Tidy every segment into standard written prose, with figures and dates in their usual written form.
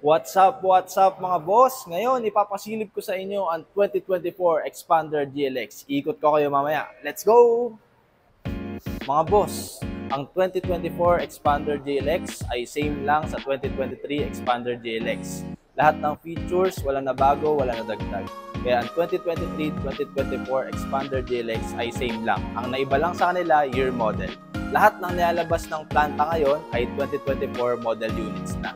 What's up mga boss? Ngayon, ipapasilip ko sa inyo ang 2024 Xpander GLX. Ikot ko kayo mamaya. Let's go! Mga boss, ang 2024 Xpander GLX ay same lang sa 2023 Xpander GLX. Lahat ng features, wala na bago, wala na dagdag. Kaya ang 2023-2024 Xpander GLX ay same lang. Ang naiba lang sa kanila, year model. Lahat ng nilalabas ng planta ngayon ay 2024 model units na.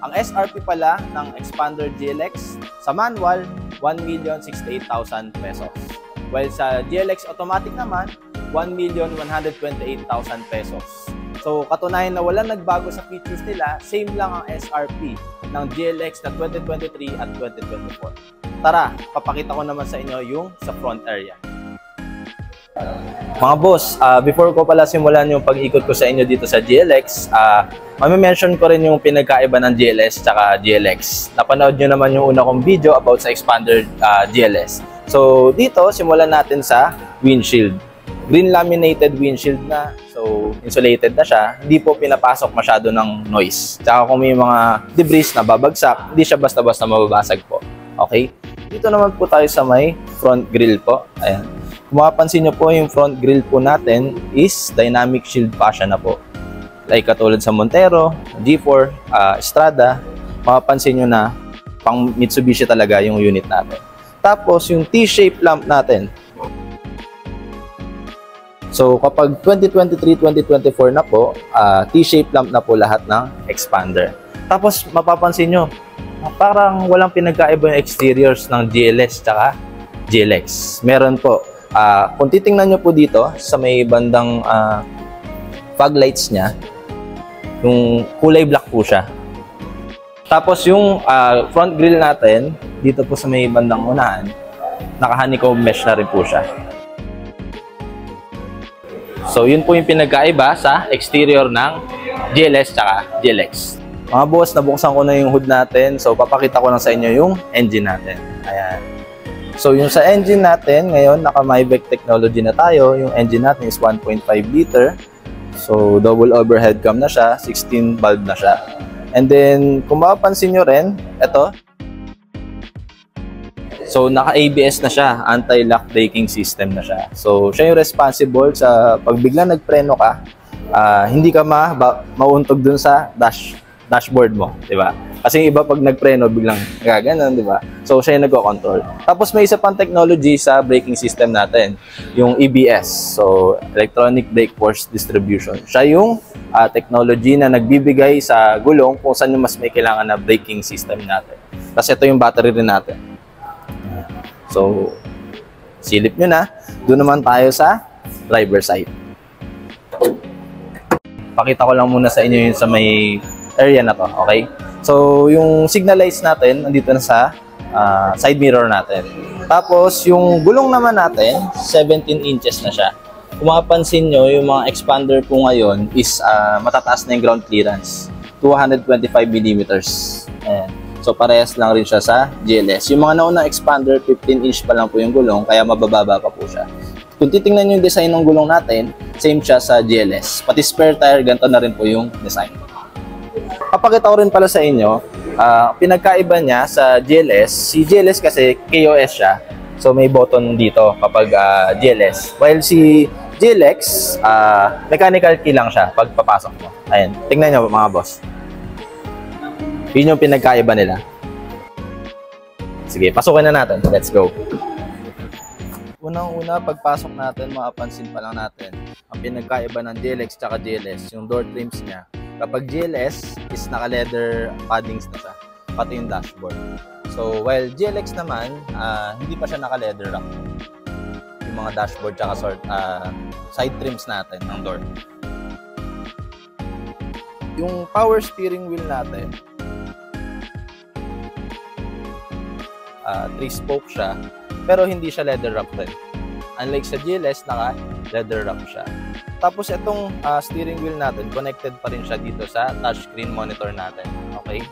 Ang SRP pala ng Xpander GLX sa manual, 1,068,000 pesos. While sa GLX automatic naman, 1,128,000 pesos. So katunayan na walang nagbago sa features nila, same lang ang SRP ng GLX na 2023 at 2024. Tara, papakita ko naman sa inyo yung sa front area. Mga boss, before ko pala simulan yung pag-ikot ko sa inyo dito sa GLX, mami-mention ko rin yung pinagkaiba ng GLS tsaka GLX. Napanood nyo naman yung una kong video about sa Xpander GLS. So dito, simulan natin sa windshield. Green laminated windshield na, so insulated na siya. Hindi po pinapasok masyado ng noise. Tsaka kung may mga debris na babagsak, hindi siya basta-basta mababasag po. Okay? Dito naman po tayo sa may front grille po. Ayan. Kung mapapansin nyo po, yung front grille po natin is dynamic shield fascia na po. Like katulad sa Montero, G4, Strada, mapapansin nyo na pang Mitsubishi talaga yung unit natin. Tapos yung T-shape lamp natin. So kapag 2023-2024 na po, T-shape lamp na po lahat ng Xpander. Tapos mapapansin nyo, parang walang pinagkaiba yung exteriors ng GLS tsaka GLX. Meron po. Kung titingnan nyo po dito sa may bandang fog lights niya, yung kulay black po siya. Tapos yung front grille natin, dito po sa may bandang unahan, naka-honeycomb mesh na rin po siya. So yun po yung pinagkaiba sa exterior ng GLS tsaka GLX. Mga boss, nabuksan ko na yung hood natin. So papakita ko lang sa inyo yung engine natin. Ayan. So yung sa engine natin, ngayon naka-Maybach technology na tayo. Yung engine natin is 1.5 liter. So double overhead cam na siya, 16 valve na siya. And then kung mapapansin nyo rin, ito. So naka-ABS na siya, anti-lock braking system na siya. So siya yung responsible sa pag biglang nagpreno ka, hindi ka mauuntog dun sa dashboard mo, di ba? Kasi yung iba pag nagpreno biglang gaganon, di ba? So siya yung nagko-control. Tapos may isa pang technology sa braking system natin, yung EBS. So electronic brake force distribution. Siya yung technology na nagbibigay sa gulong kung saan yung mas may kailangan na braking system natin. Tapos ito yung battery rin natin. So silip nyo na, doon naman tayo sa driver side. Pakita ko lang muna sa inyo yung sa may area na to, okay? So, yung signal lights natin, nandito na sa side mirror natin. Tapos, yung gulong naman natin, 17 inches na siya. Kung mapapansin nyo, yung mga Xpander po ngayon is matataas na yung ground clearance. 225 mm. Ayan. So, parehas lang rin siya sa GLS. Yung mga naunang Xpander, 15 inch pa lang po yung gulong, kaya mabababa pa po siya. Kung titingnan yung design ng gulong natin, same siya sa GLS. Pati spare tire, ganito na rin po yung design. Papakita ko rin pala sa inyo, pinagkaiba niya sa GLS. Si GLS kasi KOS siya. So may button dito kapag GLS. While si GLX, mechanical key lang siya pag papasok mo. Ayan, tingnan nyo mga boss. Yun yung pinagkaiba nila. Sige, pasukin na natin. Let's go. Unang-una, pagpasok natin, mapapansin pa lang natin ang pinagkaiba ng GLX tsaka GLS, yung door trims niya. Kapag GLS is naka-leather paddings na siya, pati yung dashboard. So, while GLX naman, hindi pa siya naka-leather wrap. Yung mga dashboard tsaka side trims natin ng door. Yung power steering wheel natin, 3-spoke siya, pero hindi siya leather wrap rin. Unlike sa GLS, naka-leather wrap siya. Tapos itong steering wheel natin, connected pa rin siya dito sa touchscreen monitor natin. Okay?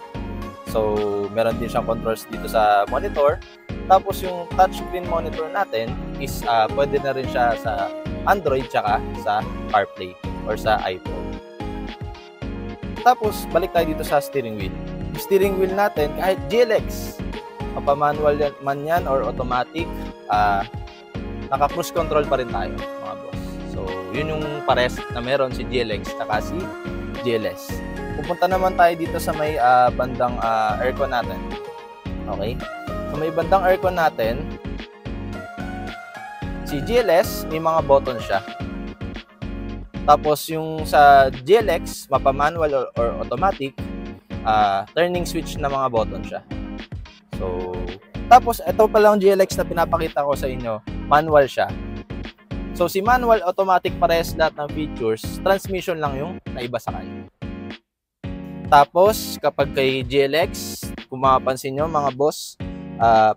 So, meron din siyang controls dito sa monitor. Tapos yung touchscreen monitor natin is pwede na rin siya sa Android tsaka sa CarPlay or sa iPhone. Tapos, balik tayo dito sa steering wheel. steering wheel natin, kahit GLX, mapa-manual man yan or automatic, naka-cruise control pa rin tayo, mga boss. So, yun yung pares na meron si GLX at si GLS. Pupunta naman tayo dito sa may bandang aircon natin. Okay? Sa may bandang aircon natin, si GLS, may mga button siya. Tapos yung sa GLX, mapa-manual or automatic, turning switch na mga button siya. So, tapos ito pa lang GLX na pinapakita ko sa inyo, manual siya. So, si manual, automatic, parehas lahat ng features, transmission lang yung naiba sa kanya. Tapos, kapag kay GLX, kung mapapansin nyo mga boss,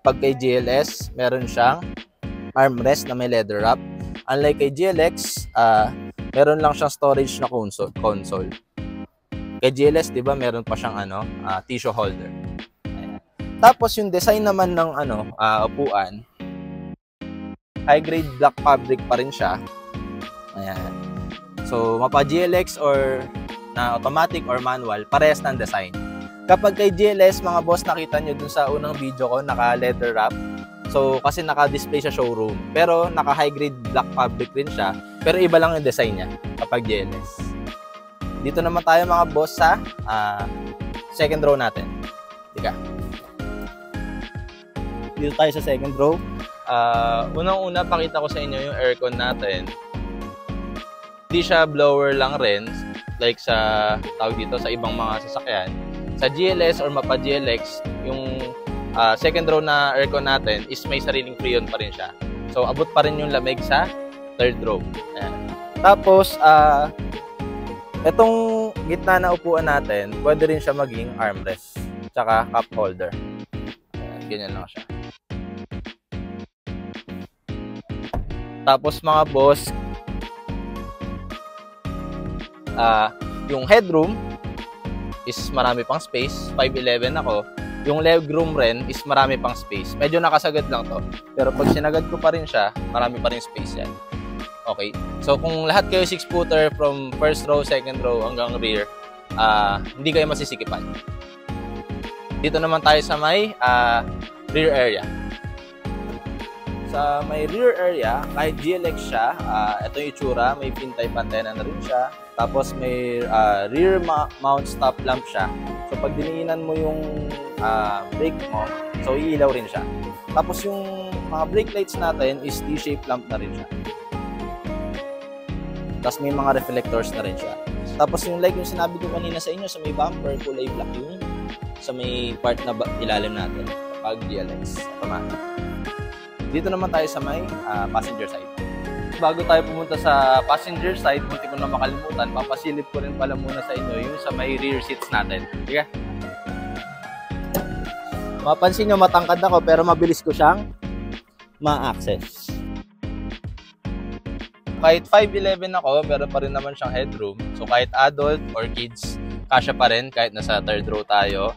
pag kay GLS, meron siyang armrest na may leather wrap. Unlike kay GLX, meron lang siyang storage na console. Kay GLS, di ba, meron pa siyang tissue holder. Ayan. Tapos yung design naman ng upuan, high grade black fabric pa rin siya. Ayan. So, mapa GLX or na automatic or manual, parehas ng design. Kapag kay GLS, mga boss, nakita nyo dun sa unang video ko, naka leather wrap. So, kasi naka-display sa showroom. Pero, naka-high grade black fabric rin siya. Pero, iba lang yung design niya kapag GLS. Dito naman tayo, mga boss, sa second row natin. Tika. Dito tayo sa second row. Unang-una, pakita ko sa inyo yung aircon natin. Hindi siya blower lang rin. Like sa, tawag dito, sa ibang mga sasakyan. Sa GLS or mapa GLX, yung second row na aircon natin is may sariling freon pa rin siya. So, abot pa rin yung lamig sa third row. Ayan. Tapos, itong gitna na upuan natin, pwede rin siya maging armrest. Tsaka cup holder. Ayan, ganyan lang siya. Tapos, mga boss, yung headroom is marami pang space. 5'11 ako. Yung legroom rin is marami pang space. Medyo nakasagad lang to. Pero pag sinagad ko pa rin siya, marami pa rin space yan. Okay? So kung lahat kayo 6-footer from first row, second row hanggang rear, hindi kayo masisikipan. Dito naman tayo sa may rear area. Sa may rear area, kahit GLX siya, ito yung itsura, may pin type antenna na rin siya. Tapos may rear mount stop lamp siya. So pag diniinan mo yung brake mo, so iilaw rin siya. Tapos yung mga brake lights natin is T-shape lamp na rin siya. Tapos may mga reflectors na rin siya. Tapos yung like yung sinabi ko kanina sa inyo, sa may bumper, kulay black yung sa may part na ilalim natin kapag GLX automatic. Dito naman tayo sa may passenger side. Bago tayo pumunta sa passenger side, munti ko na makalimutan, papasilip ko rin pala muna sa inyo yung sa may rear seats natin. Sige. Mapansin nyo, matangkad ako pero mabilis ko siyang ma-access. Kahit 5'11 ako, pero pa rin naman siyang headroom. So kahit adult or kids, kasya pa rin kahit nasa third row tayo.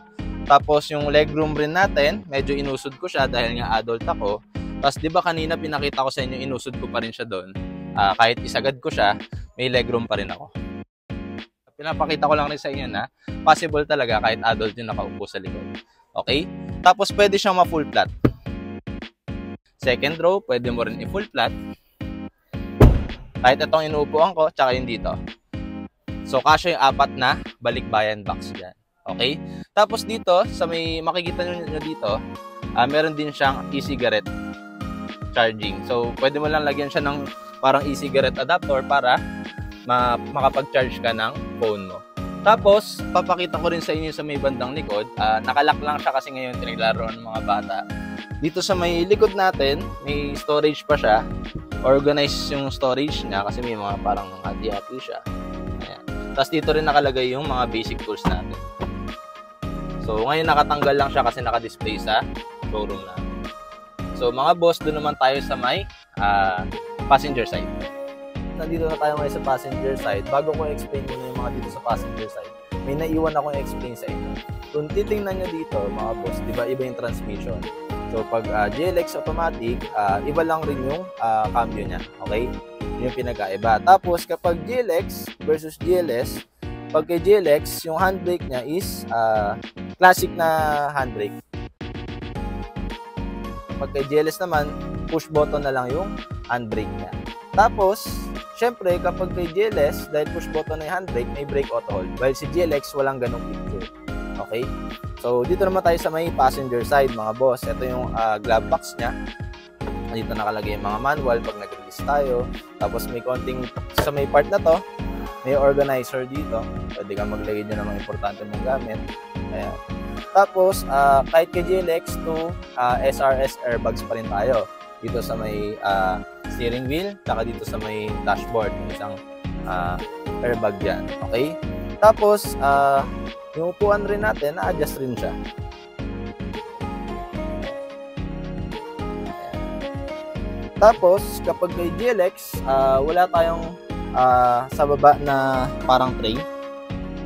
Tapos yung legroom rin natin, medyo inusod ko siya dahil nga adult ako. Tapos di ba kanina pinakita ko sa inyo, inusod ko pa rin siya doon. Kahit isagad ko siya, may legroom pa rin ako. Pinapakita ko lang rin sa inyo na possible talaga kahit adult yung nakaupo sa likod. Okay? Tapos pwede siyang ma-full flat. Second row, pwede mo rin i-full flat. Kahit itong inuupuan ko, tsaka yung dito. So, kasya yung apat na balikbayan box dyan. Okay? Tapos dito, sa may makikita nyo dito, meron din siyang e-cigarette charging. So, pwede mo lang lagyan siya ng parang e-cigarette adapter para makapag-charge ka ng phone mo. Tapos, papakita ko rin sa inyo sa may bandang likod. Nakalock lang siya kasi ngayon pinaglaruan ng mga bata. Dito sa may likod natin, may storage pa siya. Organized yung storage niya kasi may mga parang hati-hati siya. Ayan. Tapos dito rin nakalagay yung mga basic tools natin. So, ngayon nakatanggal lang siya kasi naka-display sa showroom natin. So, mga boss, doon naman tayo sa may passenger side. Nandito na tayo ngayon sa passenger side. Bago ko explain muna yung mga dito sa passenger side, may naiwan akong explain sa inyo. Kung titingnan nyo dito, mga boss, di ba iba yung transmission? So, pag GLX automatic, iba lang rin yung cambio niya. Okay? Yun yung pinagkaiba. Tapos, kapag GLX versus GLS, pag kay GLX, yung handbrake niya is classic na handbrake. Kapag kay GLS naman, push button na lang yung handbrake niya. Tapos, syempre, kapag kay GLS, dahil push button na yung handbrake, may brake auto hold. While si GLX, walang ganong picture. Okay? So, dito naman tayo sa may passenger side, mga boss. Ito yung glove box niya. Dito nakalagay yung mga manual pag nag-release tayo. Tapos, may konting, sa may part na to, may organizer dito. Pwede kang maglagay dyan ng mga importante mong gamit. Ayan. Tapos, kahit kay GLX to SRS airbags pa rin tayo. Dito sa may steering wheel, saka dito sa may dashboard, yung isang airbag dyan. Okay? Tapos, yung upuan rin natin, na-adjust rin siya. Tapos, kapag kay GLX, wala tayong sa baba na parang tray.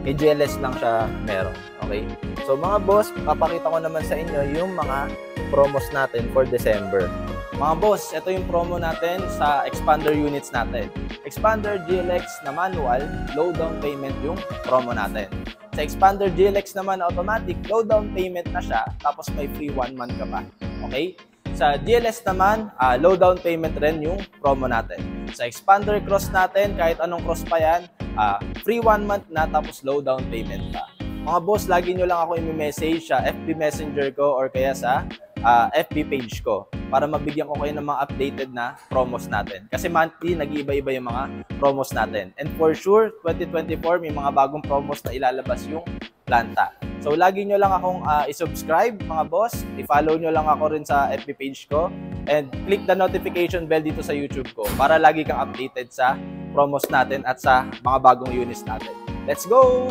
Kay GLS lang siya meron. Okay? So, mga boss, papakita ko naman sa inyo yung mga promos natin for December. Mga boss, ito yung promo natin sa expander units natin. Expander GLX na manual, low down payment yung promo natin. Sa expander GLX naman automatic, low down payment na siya, tapos may free 1 month ka pa. Okay? Sa GLS naman, low down payment rin yung promo natin. Sa expander cross natin, kahit anong cross pa yan, free 1 month na tapos low down payment pa. Mga boss, lagi nyo lang ako i-message sa FB Messenger ko or kaya sa FB page ko para mabigyan ko kayo ng mga updated na promos natin. Kasi monthly, nag-iiba-iba yung mga promos natin. And for sure, 2024, may mga bagong promos na ilalabas yung planta. So, lagi nyo lang akong i-subscribe, mga boss. I-follow nyo lang ako rin sa FB page ko. And click the notification bell dito sa YouTube ko para lagi kang updated sa promos natin at sa mga bagong units natin. Let's go!